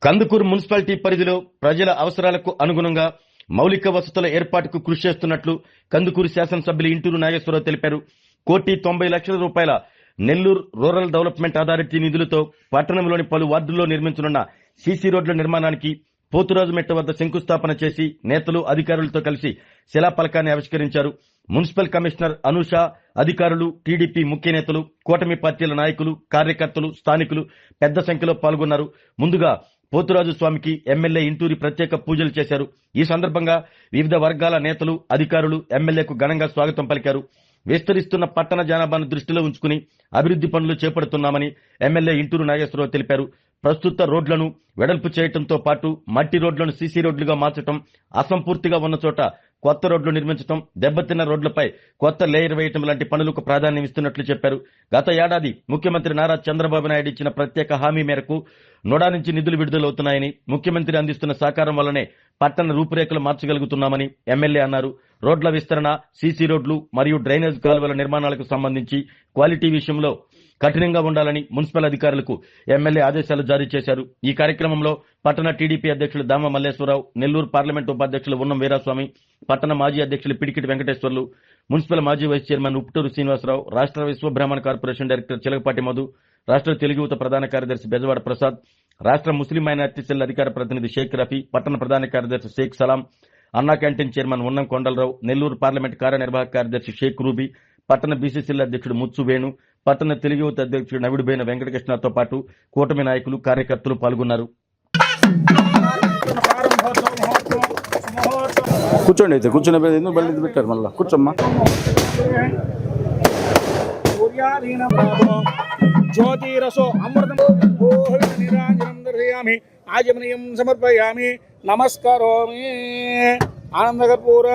Kandukur municipality పరిధిలో ప్రజల అవసరాలకు అనుగుణంగా మౌలిక వసతుల ఏర్పాటుకు కృషి చేస్తున్నట్లు కందుకూరు శాసనసభ్యులు ఇంటూరు నాగేశ్వరరావు తెలిపారు. 1,90,00,000 రూపాయల నెల్లూరు రూరల్ డెవలప్మెంట్ అథారిటీ నిధులతో పట్టణంలోని పలు వార్డుల్లో నిర్మించనున్న సీసీ రోడ్ల నిర్మాణానికి పోతురాజుమెట్ట వద్ద శంకుస్థాపన చేసి నేతలు అధికారులతో కలిసి శిలాఫలకాన్ని ఆవిష్కరించారు. మున్సిపల్ కమిషనర్ అనూష, అధికారులు, టీడీపీ ముఖ్య నేతలు, కూటమి పార్టీల నాయకులు, కార్యకర్తలు, స్థానికులు పెద్ద సంఖ్యలో పాల్గొన్నారు. ముందుగా పోతురాజు స్వామికి ఎమ్మెల్యే ఇంటూరి ప్రత్యేక పూజలు చేశారు. ఈ సందర్భంగా వివిధ వర్గాల నేతలు, అధికారులు ఎమ్మెల్యేకు ఘనంగా స్వాగతం పలికారు. విస్తరిస్తున్న పట్టణ జనాభాను దృష్టిలో ఉంచుకుని అభివృద్ది పనులు చేపడుతున్నామని ఎమ్మెల్యే ఇంటూరు నాగేశ్వరరావు తెలిపారు. ప్రస్తుత రోడ్లను వెడల్పు చేయడంతో పాటు మట్టి రోడ్లను సీసీ రోడ్లుగా మార్చడం, అసంపూర్తిగా ఉన్న చోట కొత్త రోడ్లు నిర్మించడం, దెబ్బతిన్న రోడ్లపై కొత్త లేయర్ వేయడం లాంటి పనులకు ప్రాధాన్యం ఇస్తున్నట్లు చెప్పారు. గత ఏడాది ముఖ్యమంత్రి నారా చంద్రబాబు నాయుడు ఇచ్చిన ప్రత్యేక హామీ మేరకు నోడా నుంచి నిధులు విడుదలవుతున్నాయని, ముఖ్యమంత్రి అందిస్తున్న సహకారం వల్లనే పట్టణ రూపురేఖలు మార్చగలుగుతున్నామని ఎమ్మెల్యే అన్నారు. రోడ్ల విస్తరణ, సీసీ రోడ్లు మరియు డ్రైనేజ్ కాలువల నిర్మాణాలకు సంబంధించి క్వాలిటీ విషయంలో కఠినంగా ఉండాలని మున్సిపల్ అధికారులకు ఎమ్మెల్యే ఆదేశాలు జారీ చేశారు. ఈ కార్యక్రమంలో పట్టణ టీడీపీ అధ్యక్షులు దామ మల్లేశ్వరరావు, నెల్లూరు పార్లమెంటు ఉపాధ్యక్షులు ఉన్నం వీరాస్వామి, పట్టణ మాజీ అధ్యక్షులు పిడికిటి వెంకటేశ్వర్లు, మున్సిపల్ మాజీ వైస్ చైర్మన్ ఉప్పుటూరు శ్రీనివాసరావు, రాష్ట్ర విశ్వబ్రాహ్మణ కార్పొరేషన్ డైరెక్టర్ చిలకపాటి మధు, రాష్ట్ర తెలుగు యువత ప్రధాన కార్యదర్శి బెజవాడ ప్రసాద్, రాష్ట్ర ముస్లిం మైనార్టీ సెల్ అధికార ప్రతినిధి షేక్ రఫీ, పట్టణ ప్రధాన కార్యదర్శి షేక్ సలాం, అన్నా క్యాంటీన్ చైర్మన్ ఉన్నం కొండలరావు, నెల్లూరు పార్లమెంట్ కార్యనిర్వాహక కార్యదర్శి షేక్ రూబీ, పట్టణ బీసీసీల అధ్యక్షుడు ముత్సు వేణు, పట్టణ తెలుగు యువత అధ్యక్షుడు నవిడిబోయిన వెంకటకృష్ణతో పాటు కూటమి నాయకులు, కార్యకర్తలు పాల్గొన్నారు. కూర్చోండి, అయితే కూర్చునే బయలు పెట్టారు. మళ్ళీ కూర్చోమ్మా. జ్యోతిరసో అమృతం నిరాంజనం దర్శయామి, ఆజమనీయం సమర్పయామి, నమస్కారోమి. ఆనందకర్పూర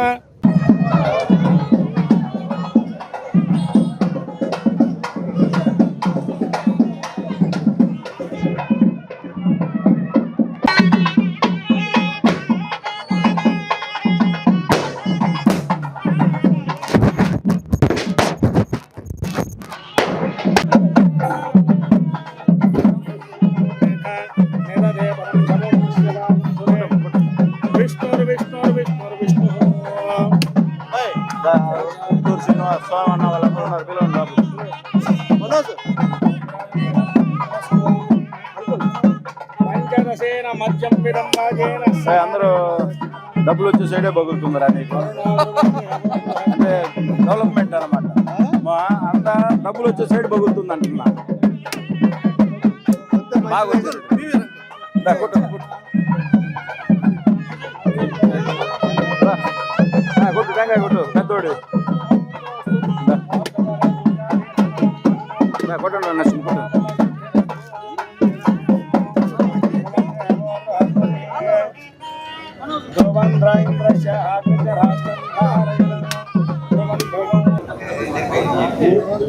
అందరూ డబ్బులు వచ్చే సైడే బగులుతుందిరా నీకు, అంటే డెవలప్మెంట్ అనమాట. అంతా డబ్బులు వచ్చే సైడ్ బగులుతుంది అంటున్నా. కొట్టు టెంకాయ కొట్టు, పెద్దోడు కొట్టండి నెక్స్ట్ కొట్టండి.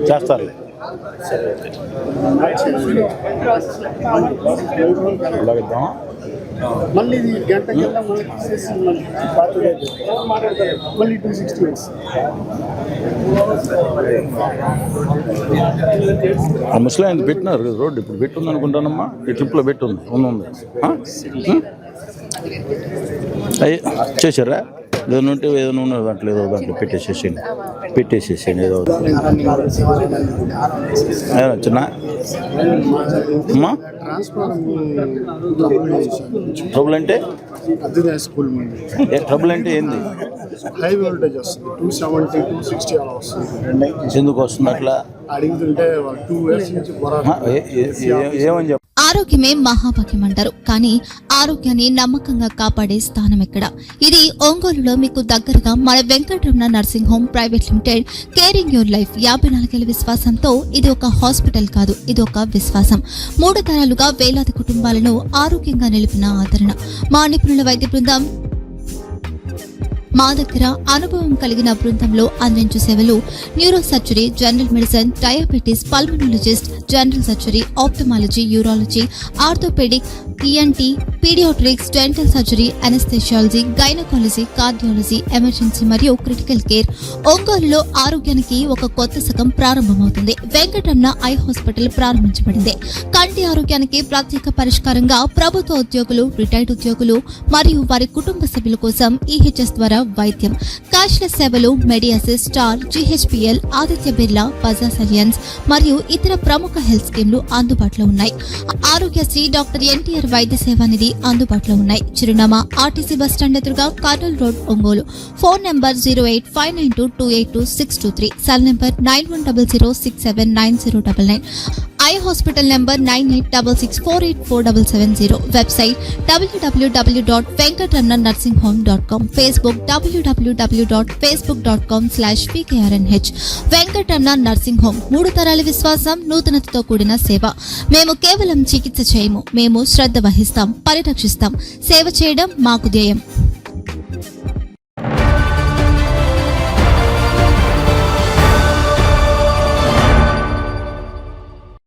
చేస్తారు మళ్ళీ గంట కింద మళ్ళీ 260 minutes. ముస్లిం పెట్టినారు రోడ్డు, ఇప్పుడు పెట్టుంది అనుకుంటానమ్మా. ఈ ట్రిప్లో పెట్టుంది, ఉంది. అయ్యి చేశారా? ఏదైనా ఉంటే ఏదైనా ఉన్నది దాంట్లో, ఏదో దాంట్లో పెట్టేసేసేయండి ఏదో చిన్న అమ్మా. ట్రబుల్ అంటే ట్రబుల్ అంటే ఏంది? హై వోల్టేజ్ వస్తుంది, 270, 260 అలా వస్తుంది. ఎందుకు వస్తుంది అట్లా అడుగుతుంటే 2 years నుంచి ఏమని చెప్ప. ఆరోగ్యమే మహాభాగ్యం అంటారు, కానీ ఆరోగ్యాన్ని నమ్మకంగా కాపాడే స్థానం ఎక్కడ? ఇది ఒంగోలులో మీకు దగ్గరగా మన Venkataramana nursing home private limited. Caring your life 54 ఏళ్ల విశ్వాసంతో ఇది ఒక హాస్పిటల్ కాదు, ఇది ఒక విశ్వాసం. 3 తరాలుగా వేలాది కుటుంబాలను ఆరోగ్యంగా నిలిపిన ఆదరణ. మా నిపుణుల వైద్య బృందం మా దగ్గర అనుభవం కలిగిన బృందంలో అందించే సేవలు neuro surgery, general medicine, diabetes, pulmonologist, general surgery, ophthalmology, urology, orthopaedic, ENT, paediatrics, dental surgery, anaesthesiology, gynaecology, cardiology, emergency మరియు క్రిటికల్ కేర్. ఒంగోలులో ఆరోగ్యానికి ఒక కొత్త శకం ప్రారంభమవుతుంది. వెంకటరమణ ఐ హాస్పిటల్ ప్రారంభించబడింది. కంటి ఆరోగ్యానికి ప్రత్యేక పరిష్కారంగా ప్రభుత్వ ఉద్యోగులు, రిటైర్డ్ ఉద్యోగులు మరియు వారి కుటుంబ సభ్యుల కోసం ఈహెచ్ఎస్ ద్వారా వైద్యం, క్యాష్లెస్ సేవలు, మెడియాసిస్, స్టార్, జీహెచ్పీఎల్, ఆదిత్య బిర్లా, బజాజ్ అలియన్స్ మరియు ఇతర ప్రముఖ హెల్త్ స్కీమ్లు అందుబాటులో ఉన్నాయి. ఆరోగ్యశ్రీ, డాక్టర్ ఎన్టీఆర్ వైద్య సేవా నిధి అందుబాటులో ఉన్నాయి. చిరునామా ఆర్టీసీ బస్టాండ్ ఎదురుగా, Kurnool road, Ongole. Phone number 08592282623, cell number 9100679099. Eye hospital number 9866484770. Website www.venkatramannursing.com. Facebook www.facebook.com/pkrnh. Venkataramana nursing home, 3 తరాల విశ్వాసం, నూతనతతో కూడిన సేవ. మేము కేవలం చికిత్స చేయము, మేము శ్రద్ధ వహిస్తాం, పరిరక్షిస్తాం. సేవ చేయడం మాకు ధ్యేయం.